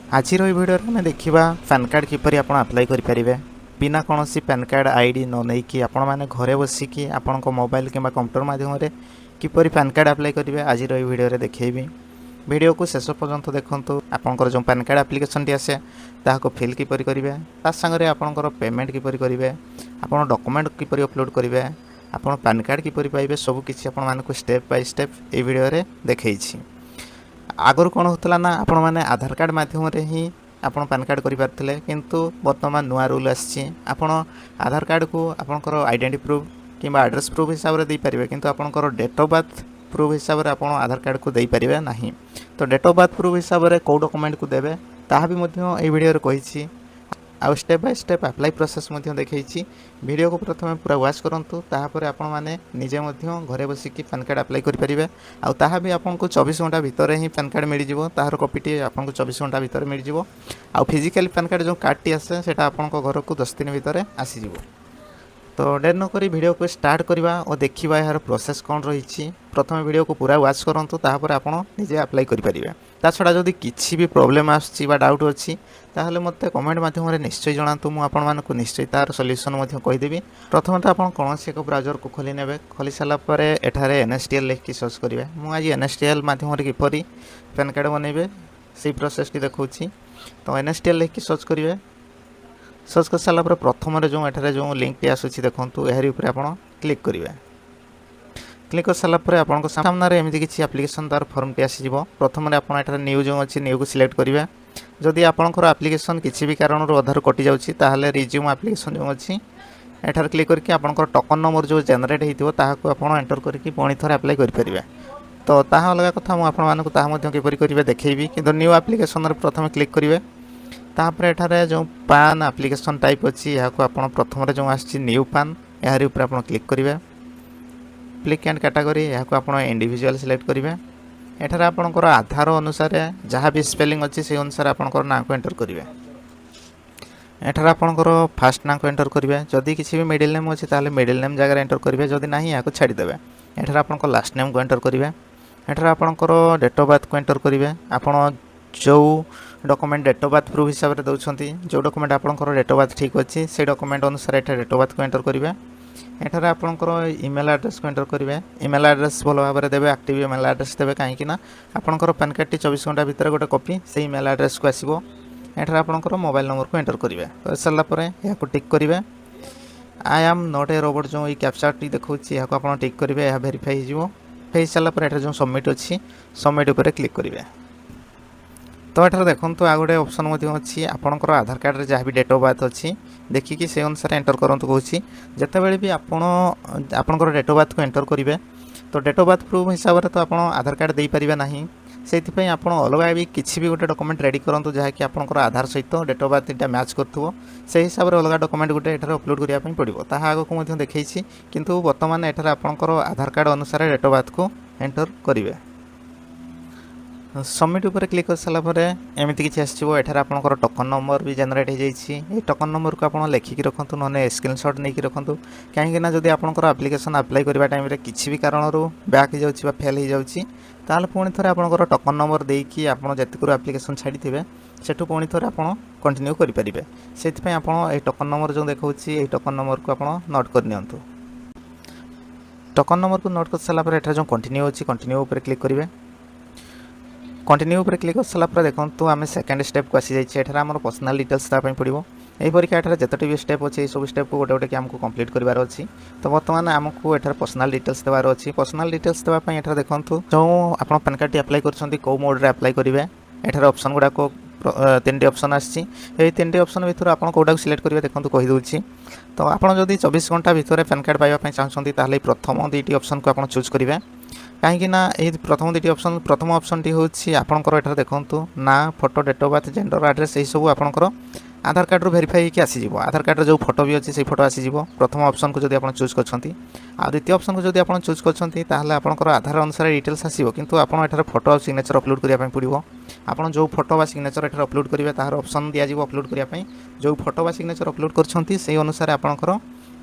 आज भिडियो में देखा पैन कार्ड किपर आप अप्लाई करेंगे बिना कौन पैन कार्ड आईडी न नहीं कि आपण मैंने घरे बसिकी आपण मोबाइल कि कंप्यूटर माध्यम किपर पैन कार्ड अप्लाई करेंगे आज भिडियो देखी वीडियो को शेष पर्यंत देखूँ आपंकर जो पैन कार्ड एप्लिकेशन टी आसे ताको फिल किपर करेंगे तांगे आपंकर पेमेंट किपर करेंगे आप डॉक्यूमेंट किपर अपलोड करेंगे आप पैन कार्ड किपर पाइबे सबकि आपको स्टेप बाय स्टेप ये वीडियो देखी आगुरी कौन होता ना आपण मैंने आधार कार्ड मध्यम ही आप पैन कार्ड करें किंतु बर्तमान नुआ रूल आसपण आधार कार्ड को आपंकर आइडेंटिटी प्रूफ कि एड्रेस प्रूफ हिसाब से देपारे किंतु आपंकर डेट ऑफ बर्थ प्रूफ हिसाब से आप आधार कार्ड को देपारे ना। तो डेट ऑफ बर्थ प्रूफ हिसाब से कौ डॉक्यूमेंट को देवे ताहा भी ये वीडियो कही आउ step by step apply process देखी वीडियो को प्रथम पूरा वाच करूँ तापर आपण मैंने निजे घरे बसिकी पैन कार्ड अप्लाई करेंगे आउ भी आपको 24 घंटा भितर ही पैन कार्ड मिल जाव तार कॉपीटी आपको 24 घंटा भितर मिल जाव आउ फिजिकली पैन कार्ड जो कार्ड टी आसे सेटा आपको घर को 10 दिन भितर आसीज। तो डेर नक वीडियो को स्टार्ट करवा और देखा यार प्रोसेस कौन रही प्रथम वीडियो को पूरा वाच करूँ तापर आप निजे अप्लाई करेंगे ता छड़ा जदि किसी भी प्रॉब्लम आसुची बा डाउट अच्छी ताहले मते कमेंट माध्यम निश्चय जनातु मु आपण मानकु निश्चय तार सॉल्यूशन कहीदेवी। प्रथम तो आप कौन एक ब्राउजर को खोली नेबे खोली सारा पर एठारे NSTL लिखि सर्च करेंगे मु आज NSTL माध्यम किपरि पैन कार्ड बनइबे से प्रोसेस टी देखौछि। तो NSTL लिखि सर्च करेंगे सर्च कर सारा पर प्रथम जो एठारे जो लिंक टी आसुची देखंतु एहरी ऊपर आपण क्लिक करेंगे क्लिक कर सारा पर आपको सामने एमती किसी एप्लिकेशन तार फॉर्म टी आसीज प्रथम आप न्यू जो अच्छी न्यू को सिलेक्ट करेंगे जदि आपंकर एप्लिकेशन किसी भी कारण अधार कटि जाऊँगी रिज्यूम एप्लिकेशन जो अच्छी एठार क्लिक करके आपंकर टोकन नंबर जो जेनेरेट होता आप एंटर करके पुणी थे अप्लाई करेंगे। तो ताहा अलग कथा मुझे किपर करेंगे देखी कि न्यू एप्लिकेशन प्रथम क्लिक करेंगे तापर एठारे जो पान एप्लिकेशन टाइप अच्छी यहाँ प्रथम जो आसी न्यू पान यार ऊपर आप क्लिक करेंगे क्लिक एंड कैटेगरी यहाँ आप इंडिविजुअल सिलेक्ट करेंगे एठार आपंकर आधार अनुसार जहाँ भी स्पेलिंग अच्छी से अनुसार आपंकर ना को एंटर करेंगे एठार आपंकर फास्ट ना को एंटर करेंगे जदि किसी भी मिडिल नेम अच्छी ताले मिडिल नेम जगह एंटर करेंगे जदि ना यहाँ छाड़ीदेवे एठार आपंकर लास्ट नेम को एंटर करेंगे एठार आपंकर डेट ऑफ बर्थ को एंटर करेंगे आपड़ जो document date of birth proof हिसाब से दौरान जो डॉक्यूमेंट आपंकर डेट ऑफ बर्थ ठीक अच्छी से डॉक्यूमेंट अनुसार एठार डेट ऑफ बर्थ को एंटर करेंगे एठार आपंकर इमेल एड्रेस को एंटर करेंगे इमेल एड्रेस भल भाव में देवे एक्टिव इमेल एड्रेस देवे कहीं आपंकर पैन कार्ड टी 24 घंटा भितर गोटे कॉपी से इमेल एड्रेस को आसो एठार आपंकर मोबाइल नंबर को एंटर करेंगे कर सारापर यहाँ टिक करेंगे I am not a robot जो कैप्चा टी देखा यहाँ आप टिक करेंगे यह वेरीफाई हो सारापर एठार जो सबमिट अच्छी सबमिट उपर क्लिक करेंगे। तो एठार देखो आ गोटे ऑप्शन अच्छी आपंकर आधार कार्ड जहाँ भी डेट ऑफ बर्थ अच्छी देखिकी से अनुसार एंटर करूँ कहूँ जितेबाला भी आपंकर डेट ऑफ बर्थ को एंटर करेंगे तो डेट ऑफ बर्थ प्रूफ हिसाब से तो आप आधार कार्ड दे पारे ना से आप अलग भी किसी भी गोटे डॉक्यूमेंट रेडी करूँ जहाँकि आपंकर आधार सहित डेट ऑफ बर्थ यहाँ मैच करुव से हिसाब से अलग डॉक्यूमेंट गोटे एठार अपलोड करने पड़ो ताहा आगक देखी किंतु बर्तमान एठार आपंकर आधार कार्ड अनुसार डेट ऑफ बर्थ को एंटर करेंगे। सबमिट उपर क्लिक कर सारापर एमती किसी आसो एठार आपंकर टोकन नंबर भी जेनेरेट हो जाए टोकन नंबर को आप लिखिकी रखु ना स्क्रीनशॉट नहीं रखु कहीं जब आपंकर एप्लिकेशन अप्लाई करने टाइम किसी भी कारण बैक हो जाए फेल हो जाए ताल पुणी थे आपंकर टोकन नंबर देकी आप जितक एप्लिकेशन छाड़ी थे सेठू पुणी थे आप कंटिन्यू करेंगे से टोकन नंबर जो देखा टोकन नंबर को आप नोट करनी टोकन नंबर को नोट कर सारापर एठार जो कंटिन्यू अच्छी कंटिन्यू उपर क्लिक करेंगे कंटिन्यू पर क्लिक कर सारापर देखो आम सेकेंड स्टेप को आसी जाइए आम पर्सनाल डिटेल्स देवाई पड़ो यहीपरिक एठार जिते भी स्टेप अच्छे सब स्टेप को गोटे गोटे आमको कंप्लीट करार अच्छी। तो बर्तमान आमको एठार पर्सनाल डिटेल्स देवार अच्छी पर्सनाल डिटेल्स देवाई एठार देखो जो आप पैन कार्ड टी अप्लाई कर कौ मोड रे अप्लाई करेंगे एठार ऑप्शन गुड़ाक 3टी ऑप्शन आसी 3टी ऑप्शन भितर आप कौटा सिलेक्ट करेंगे देखो कहीदे। तो आपड़ जब 24 घंटा भितर पैन कार्ड पाइबा चाहते ताहले प्रथम 2टी ऑप्शन को आप चूज करेंगे कहीं प्रथम 2टी ऑप्शन प्रथम ऑप्शन टी हूँ आपंकर एठार देखो ना photo date of birth gender address यही सब आपंकर आधार कार्ड रू वेरीफाई होकर आसीज आधार कार्ड जो फोटो भी अच्छी से फोटो आसीज प्रथम ऑप्शन को जब आप चूज कर द्वितीय ऑप्शन को जब आप चूज कर आपंकर आधार अनुसार डिटेल्स आसो किंतु आप एठार फोटो और सिग्नेचर अपलोड करने पड़ो आप जो फोटो व सिग्नेचर एठार अपलोड करेंगे तार ऑप्शन दिज्व अपलोड करने जो फोटो व सिग्नेचर अपलोड कर अनुसार आपंकर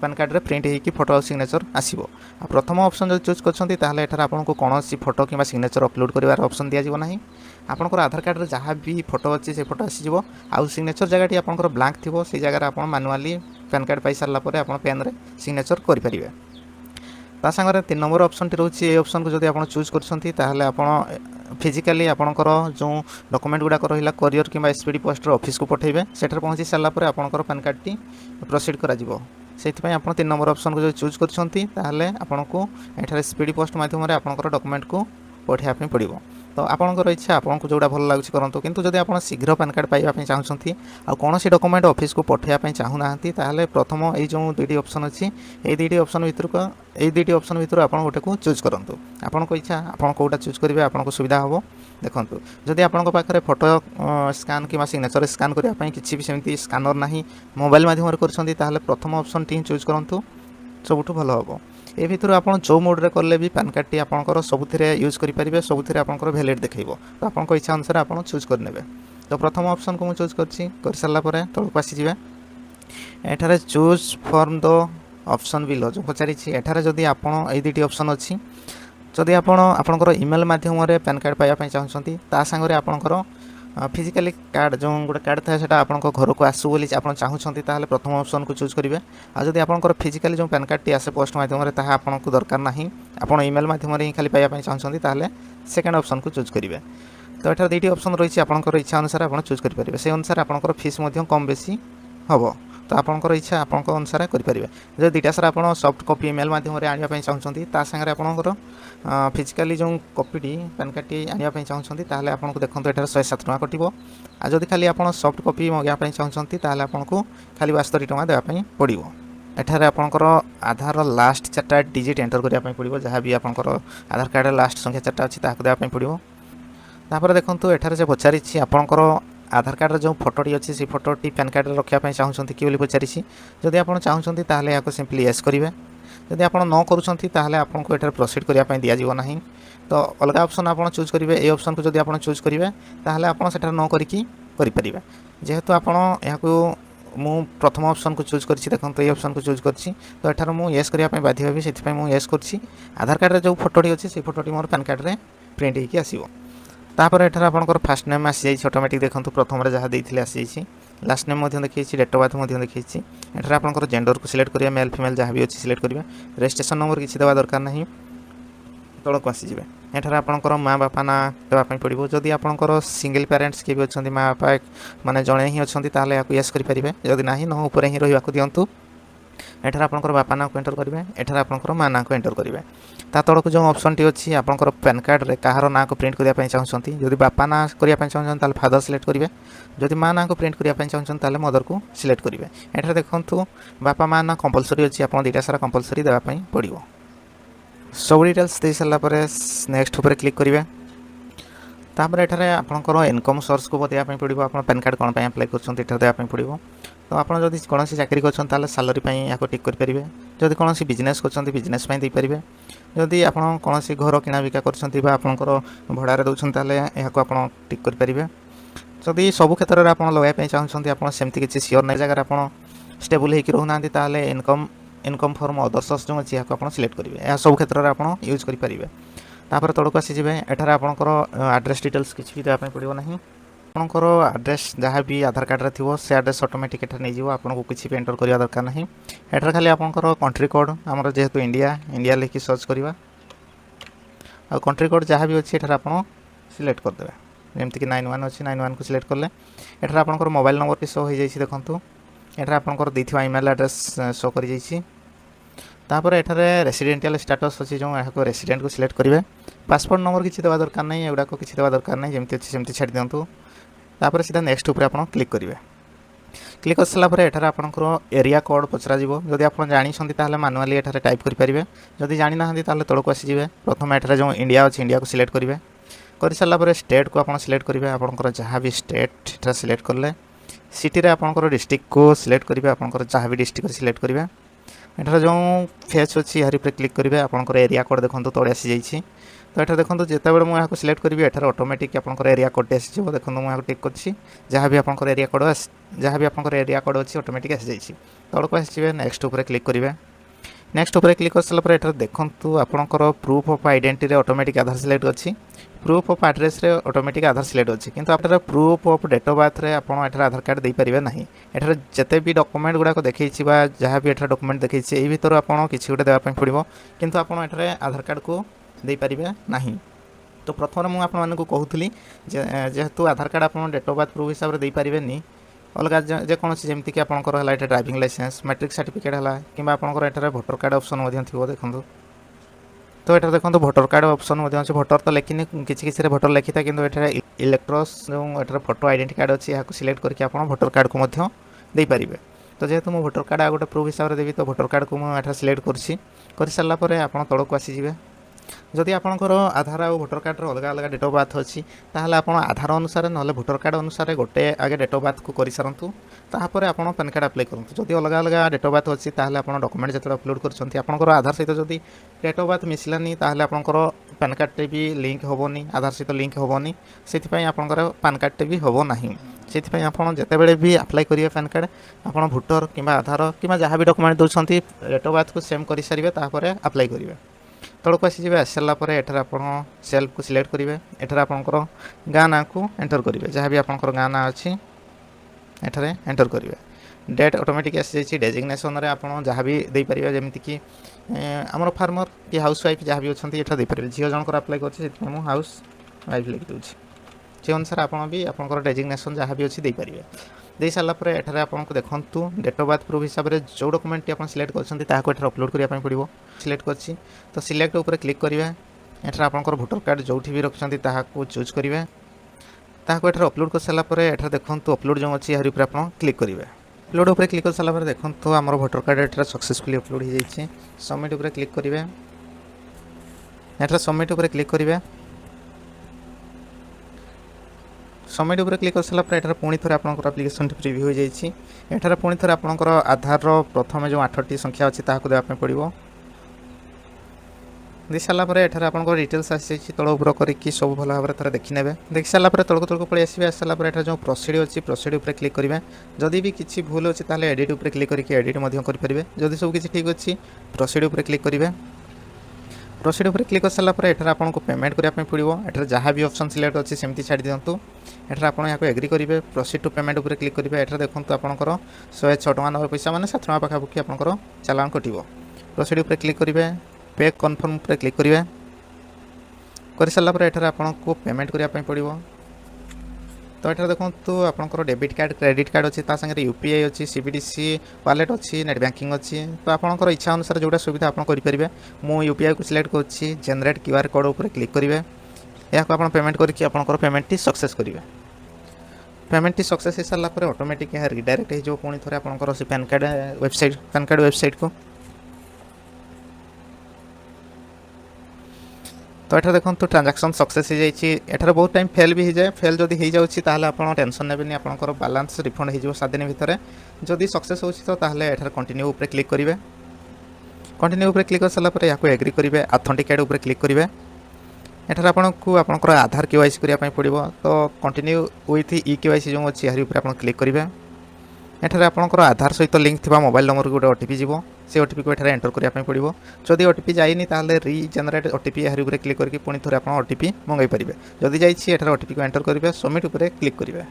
पैन कार्ड रे प्रिंट होगी फोटो और सिग्नेचर आसो। प्रथम ऑप्शन जो चूज कर आपको कौन फोटो कि सिग्नेचर अपलोड करार ऑप्शन दिज्व ना। आपंकर आधार कार्ड रे जहाँ भी फोटो अच्छी से फोटो आसीज आउ सिग्नेचर जगह आपंकर ब्लांक थी से जगह आप मैनुअली पैन कार्ड पाई सारापर आप पेन रे सिग्नेचर करेंगे। ता सागर 3 नंबर ऑप्शन टी रोचे ये ऑप्शन को जब आप चूज कर फिजिकाली आपंकर जो डॉक्यूमेंट गुड़ाक रहा कोरियर कि एसपीडी पोस्ट ऑफिस को पठेबे सेठर पहुँची सारापर आपंकर पैन कार्ड टी प्रोसीड करा से आप 3 नंबर ऑप्शन को जो चूज करको एठार एसपीडी पोस्ट मध्यम आपंकर डॉक्यूमेंट को पठाइबा पड़ो। तो आपंकर इच्छा आपको जोड़ा भल लगे करूँ किंतु जब आप शीघ्र पैन कार्ड पाइबा चाहते आ कौन सी डॉक्यूमेंट ऑफिस को पठाइबा चाहूना ताहले प्रथम ये जो 2टी ऑप्शन अच्छी ये 2टी ऑप्शन भितर आप गोटे को चूज करूँ। आपन इच्छा आप कौटा चूज करेंगे आपको सुविधा हम। देखो जदि आपंक पाखे फोटो स्कान कि सिग्नेचर स्कान करने किसी भी सेमती स्कानर ना मोबाइल मध्यम कर प्रथम ऑप्शन टी चूज करूँ सबुठ भल हम। ये भितर आप जो मोड्रे कले भी पैन कार्ड टी आपंकर सबुथिरे यूज करेंगे सबुथिरे आपंकर वैलिड देखो तो आपंक इच्छा अनुसार आप चूज करने। तो प्रथम ऑप्शन को मुझे चूज कर सारापर तौक आसीजे एठारे choose from the option below जो पचारि एठारे जदि आप 2टी ऑप्शन अच्छी जदि आपंकर ईमेल मध्यम पैन कार्ड पाइबा चाहते सागर आपंकर फिजिकाली कार्ड जो गोटे कार्ड था से आप घर को आसू बोली आप चाहते प्रथम ऑप्शन को चूज करेंगे। आदि आप फिजिकाली जो पैन कार्ड टी आसे पोस्ट मध्यम आपको दरकार ना आप ईमेल मध्यम ही खाली पाइबा चाहते सेकेंड ऑप्शन को चूज करेंगे। तो यहाँ 2टी ऑप्शन रही आपंकर इच्छा अनुसार आप चूज करेंगे से अनुसार आपंकर फीस कम बेसी हम। तो आपंकर इच्छा आप अनुसार करेंगे। जो 2टा सारा आप सॉफ्ट कॉपी ईमेल मध्यम आने चाहते सागर आपंकर फिजिकाली जो कॉपीटी पैन कार्ड टी आने चाहते आपको देखो ये 107 टका कटो। आ जदि खाली आप सॉफ्ट कॉपी मगाइबा चाहते आपको खाली 72 टका देवाई पड़ो। एठारे आपंकर आधार लास्ट 4टा डिजिट एंटर करने पड़ो जहाँ भी आपंकर आधार कार्ड लास्ट संख्या 4टा अच्छी देवाई पड़ो। तापर देखो एठारे से पचारि आपंकर आधार कार्ड जो फोटोटी अच्छी से फोटोटी पैन कार्ड रखापी चाहते कि पचारि जदि आप चाहते यहाँ सिंपली येस करेंगे। जदि आप न करें आपको ये प्रोसीड करने दिज्व ना। तो अलग ऑप्शन आप चूज करेंगे ये ऑप्शन को जब आप चूज करेंगे आप न करें जेहेतु आपको मु प्रथम ऑप्शन को चूज कर देखो ये ऑप्शन को चूज कर तो एठार मुझे येस करने बाध्य होगी से मुझे येस कर आधार कार्ड जो फोटोटी अच्छी से फोटोटी मोर पैन कार्ड रे प्रिंट होगी आसो। तापर एठार आपंकर फास्ट नेम आसी जाइए ऑटोमेटिक देखो प्रथम जहाँ देते आसी जाइए लास्ट नेम देखिए डेट ऑफ बर्थ देखिए एठार आपंकर जेंडर को सिलेक्ट करेंगे मेल फीमेल जहाँ भी अच्छी सिलेक्ट करेंगे रजिस्ट्रेशन नंबर किसी देवा दरकार ना तौक आसीजे। एठार आपंकर माँ बापा ना देवाई पड़ो जदि आपंकर सिंगल पेरेंट्स किए भी अच्छा माँ बापा माने जड़े ही अच्छा या येस करेंगे जदि ना न ऊपर ही रहा दिंतु। एठार आपंकर बापा ना को एंटर करेंगे एठार आपंकर माँ ना को एंटर करेंगे। ता तौक जो ऑप्शन टी अच्छी आपंकर पैन कार्ड रे कहार ना को प्रिंट करने चाहते जदि बापा ना करने चाहते फादर सिलेक्ट करेंगे जदि माँ ना को प्रिंट करने चाहते मदर को सिलेक्ट करेंगे। एठार देखो बापा माँ ना कंपलसरी अच्छी आप 2टा सारा कंपलसरी देवाई पड़ो। सब डिटेल्स दे सारापर नेक्स्ट उपर क्लिक करेंगे। तापर एठारे आपंकर इनकम सोर्स को देवाई पड़ो आप पैन कार्ड कौन अप्लाई कर पड़ो। तो आप जब कौन चाकरी कर सालरी या टिक करेंगे जदि कौन बिजनेस कर बिजनेस देपारे जदि आप कौन घर किणा बिका कर भड़ारे दौरान यहाँ आप टिक करेंगे। जदि सब क्षेत्र में आप लगाई चाहते आप सेमती किसी सियोर ना जगह आप स्टेबल होना इनकम फॉर्म अदर सोर्स जो अच्छी आप सिलेक्ट करेंगे यह सब क्षेत्र में आप यूज करेंगे। तापर तौक आसीजे एठार आपंकर एड्रेस डिटेल्स किसी भी देवाई पड़ो ना आपंकर एड्रेस जहाँ भी आधार कार्ड थी से एड्रेस ऑटोमेटिक एठार नहीं आपको किसी भी एंटर करवा दरकार ना। एठार खाली आपंकर कंट्री कोड आमर जेहेतु इंडिया लिखि सर्च करवा आ कंट्री कोड जहाँ भी अच्छी एठार आप सिलेक्ट करदे जमीक 91 अच्छी 91 को सिलेक्ट कले एठार आपंकर मोबाइल नंबर टी शो हो जाइए देखो एठार आपंकर देथिबा ईमेल एड्रेस शो कर जाइए। तापर एठारे रेसिडेंटियल स्टेटस अच्छी जो यहाँ रेसिडेंट को सिलेक्ट करेंगे पासपोर्ट नंबर किसी देवा दरकार नहीं एगुड़ा किसी देवा दरकार नहीं जमी अच्छी सेमती छाड़ दिंतु। तापर सीधा नेक्स्ट उपर आप क्लिक करेंगे। क्लिक कर सारापर एठार आपंकर एरिया कोड पचरा जदि आप जानते मानुआली एठारे टाइप करेंगे जदि जानी ना तौक आसीजे प्रथम एठारे जो इंडिया अच्छी इंडिया को सिलेक्ट करेंगे कर सारापर स्टेट को आप सिलेक्ट करेंगे आपंकर जहाँ भी स्टेट एठार सिलेक्ट कले सिटी रे आपंकर डिस्ट्रिक्ट को सिलेक्ट करेंगे आपंकर जहाँ भी डिस्ट्रिक्ट सिलेक्ट करेंगे एठार जो फेच अच्छी यार क्लिक करेंगे आपंकर एरिया कोड देखो तले आसी जाइए तो ये देखो जितेबाला मुझे सिलेक्ट करी एठार ऑटोमेटिक आपंकर एरिया कोड आसी देखो मुझे टिक कर जहाँ भी आपंकर एरिया कोड जहाँ भी आपंकर एरिया कोड अच्छी ऑटोमेटिक आसी जाइए तौक आसवे नेक्स्ट उपर क्लिक करेंगे नेक्स्ट उपर क्लिक कर सारापर एठार देखो आपंकर proof of identity automatic Aadhaar select अच्छी प्रूफ ऑफ एड्रेस रे ऑटोमेटिक आधार सिलेक्ट अच्छी किंतु आपन proof of date of birth रे आपन एठार आधार कार्ड दे परिबे नाही एठार जते भी डॉक्यूमेंट गुडा को देखैछि बा जहाँ भी एठार डॉक्यूमेंट देखैछि एई भीतर आपन किछि गुटे देबा पय पड़िबो किंतु आपन एठार आधार कार्ड को दे परिबे नाही। तो प्रथम मु आपन मानकु कहूथली जेहेतु आधार कार्ड आपन डेट ऑफ बर्थ प्रूफ हिसाब रे दे परिबे नी अलग जेकोसी जमती कि आपंकर है ड्राइविंग लाइसेंस मैट्रिक सर्टिफिकेट है कि आपंकर एठार भोटर कार्ड ऑप्शन थी देखो। तो ये देखो भोटर कार्ड ऑप्शन अच्छे भोटर तो लिखिनी किसी भोटर लिखी था कि इलेक्ट्रोस जो फोटो आइडेंटिटी कार्ड अच्छी यहाँ सिलेक्ट करके आप भोटर कार्ड को दे पारे। तो जेहेतु मो भोटर कार्ड आ गोटे प्रूफ हिसाब से देवी तो भोटर कार्ड को मुझे सिलेक्ट कर सारापर आप तौक आसीजे जदि आपंकर आधार और भोटर कार्ड अलग अलग डेट ऑफ बर्थ अच्छी ताहले आप आधार अनुसार ना भोटर कार्ड अनुसार गोटे आगे डेट ऑफ बर्थ को कर सारूँ तापर आप पैन कार्ड अप्लाई करूँ जदि अलग अलग डेट ऑफ बर्थ अच्छी ताहले आप डॉक्यूमेंट जो अपलोड कर आधार सहित जदि डेट ऑफ बर्थ मिसलानी ताहले आपंकर पैन कार्ड भी लिंक होबनी आधार सहित लिंक होबनी से आपंकर पैन कार्ड भी होब नहीं से आप जितेबाला भी अप्लाई करेंगे पैन कार्ड आप भोटर कि आधार कि जहाँ भी डॉक्यूमेंट दौरान डेट ऑफ बर्थ को सेम कर सारे अप्लाई करेंगे तौक आसीजे आस सारापर एठार आप सेल्फ को सिलेक्ट करेंगे एठार आपंकर गाँ ना को एंटर करेंगे जहाँ भी आपंकर गाँ ना अच्छी एठार एंटर करेंगे डेट ऑटोमेटिक आसी जाइए डेजिग्नेशन रे आप जहाँ भी दे पारे जमीक कि आमर फार्मर कि हाउस वाइफ जहाँ भी अच्छा ये दे पारे झील जनकर अप्लाई कर हाउस वाइफ लिखि दूसरी से अनुसार आप भी आप डेजिग्नेशन जहाँ भी अच्छी दे पारे दे सारापर एठार आपको देखूँ डेट ऑफ बर्थ प्रूफ हिसाब से जो डॉक्यूमेंट आप सिलेक्ट कर अपलोड करने पड़ो सिलेक्ट कर तो सिलेक्ट उपर क्लिक करेंगे एठार आपंकर भोटर कार्ड जो भी रखिंट चूज करेंगे एठार अपलोड कर सारापर एठार देखूँ अपलोड जो अच्छी यार आप क्लिक करेंगे अपलोड उपर क्लिक कर सारापर देखूँ आम भोटर कार्ड एठार सक्सेसफुली अपलोड हो जाए सबमिट उपर क्लिक करेंगे एठार सबमिट उपर क्लिक करेंगे सबमिट उपर क्लिक कर सारापर एठार पुणी थे आपंकर एप्लिकेशन प्रिव्यू हो जाए एठार पुणी थे आपंकर आधार प्रथम जो 8टी संख्या अच्छी ताकू देवाई पड़ो दे सारापर एठार आपंकर डिटेल्स आसी तल उपर करके सब भल भाव में देखी ने देख सारापर तलक तलक पलि आसवे आस सारापर एठार जो प्रोसीड अच्छी प्रोसीड उपर क्लिक करेंगे जदि भी किसी भूल अच्छी ताले एडिट उपर क्लिक करके एडिट करेंगे जदि सब किसी ठीक अच्छी प्रोसीड उपर क्लिक करेंगे प्रोसीड उपर क्लिक कर सारापर एठार आपको पेमेंट करने पड़ो एठार जहाँ भी ऑप्शन सिलेक्ट अच्छी सेमती छाड़ दिंतु एठार आप यहाँ एग्री करेंगे प्रोसीड टू पेमेंट उपर क्लिक करेंगे एठार देखो आपंकर 106 टका 90 पैसा मैंने 7 टका पाखापाखि आपंकर चालान कटो प्रोसीड उपर क्लिक करेंगे पे कन्फर्म उपर क्लिक करेंगे कर सारापर एठार आपको पेमेंट करने पड़ो तो ये देखो आपंकर डेबिट कार्ड क्रेडिट कार्ड अच्छी सागर यूपीआई अच्छी सीबीडीसी वालेट अच्छी नेट बैंकिंग अच्छी तो आपंकर इच्छा अनुसार जोटा सुविधा आप करेंगे मु यूपीआई को सिलेक्ट कर जेनेरेट क्यूआर कोड उपर क्लिक करेंगे यहाँ आप पेमेंट करके आपंकर पेमेंट सक्सेस करेंगे पेमेंट सक्सेस हो सारापर ऑटोमेटिक यहाँ रिडायरेक्ट हो पुणी थे आपंकर से पैन कार्ड वेबसाइट को तो ये देखो ट्रांजैक्शन सक्सेस हो जाए बहुत टाइम फेल भी हो जाए फेल जदि हो जाए आप टेंशन नेबेनि आपंकर बैलेंस रिफंड हो 7 दिन भितर जदि सक्सेस हो एठार कंटिन्यू उपर क्लिक करेंगे कंटिन्यू उपर क्लिक कर सारापर यहाँ एग्री करेंगे ऑथेंटिकेट उपर क्लिक करेंगे एठार आपको आपंकर आधार केवाईसी करने पड़ो तो कंटिन्यू विथ ई केवाईसी जो अच्छी यार ऊपर आप क्लिक करेंगे एठार आपंकर आधार सहित लिंक थी मोबाइल नंबर गोटे ओटीपी जीव से ओटीपी को एठार एंटर करने पड़ो जदि ओटीपी जाइनी ताहले रीजेनेरेट ओटीपी यार ऊपर क्लिक करके पुणी थे आप ओटीपी मंगाई पारे जदि जाइए एठार ओटीपी को एंटर करेंगे सबमिट उपर क्लिक करेंगे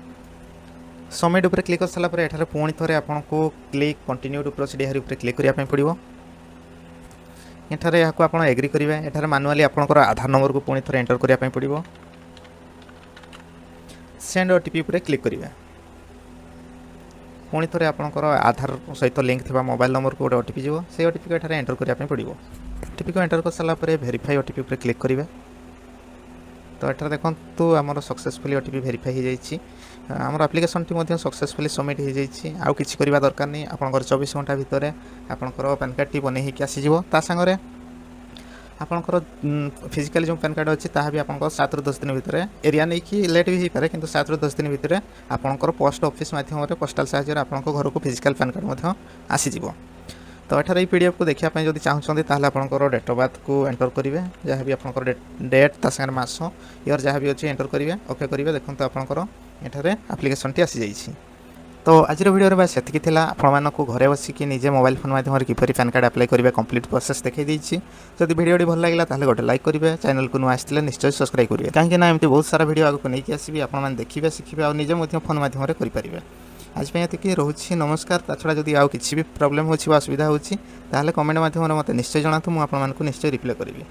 सबमिट उपर क्लिक कर सारापर एठार पुणी थे आपको क्लिक कंटिन्यू टू प्रोसीड यार ऊपर क्लिक करने पड़ो एठार यहाँ आप एग्री करेंगे एठार मैनुअली आपंकर आधार नंबर को पुणी थे एंटर करने पड़ो सेंड ओटीपी उपर क्लिक करेंगे पुणी थे आपंकर आधार सहित लिंक थी मोबाइल नंबर को गोटे ओटीपी जीव से ओटीपी को एठार एंटर करने पड़ो ओटीपी को एंटर कर सारापर वेरीफाई ओटीपी उपर क्लिक करेंगे तो ये देखो आमर सक्सेसफुली ओटीपी वेरीफाई हो जाए आमर आप्लिकेसन टी सक्सेसफुली सबमिट हो जाए आउ किसी करवा दरकार नहीं आपंकर 24 घंटा भितर आपंकर पैन कार्ड टी बन आसीज सागर आपंकर फिजिकल जो पैन कार्ड अच्छी ताहा भी आपंकर 7 ରୁ 10 दिन भितर एरिया नहीं कि लेट भी हो पारे किंतु 7 ରୁ 10 दिन भितर आपंकर पोस्ट ऑफिस माध्यम पोस्टाल साहाय्य आपंकर घर को फिजिकल पैन कार्ड आसीज तो तो एठार ये पीडीएफ को देखा जब चाहते ताहले आपंकर डेट ऑफ बर्थ को एंटर करेंगे जहाँ भी आपंकर डेट ता सागर मास ईयर जहाँ भी अच्छे एंटर करेंगे ओके करेंगे देखो आपंकर एठार आप्लिकेसन टी आसी जाइए। तो आज वीडियो बस सेतिकी थिला आपको घरे बसिकी निजे मोबाइल फोन माध्यम किपर पैन कार्ड अप्लाई करेंगे कंप्लीट प्रोसेस देखई देछि। जदि वीडियो भल लगा ताहले गोटे लाइक करेंगे चैनल को नुआ आसते निश्चय सब्सक्राइब करेंगे कहीं एमती बहुत सारा वीडियो आगे नहीं आसबि आपने देखिए शिखिए और निजे फोन माध्यम करेंगे। आज ये रोचे नमस्कार। ता छड़ा जदि आउ किसी भी प्रॉब्लम हो असुविधा होची ताहले कमेंट माध्यम मते निश्चय जनातु मु आपको निश्चय रिप्लाई करेंगे।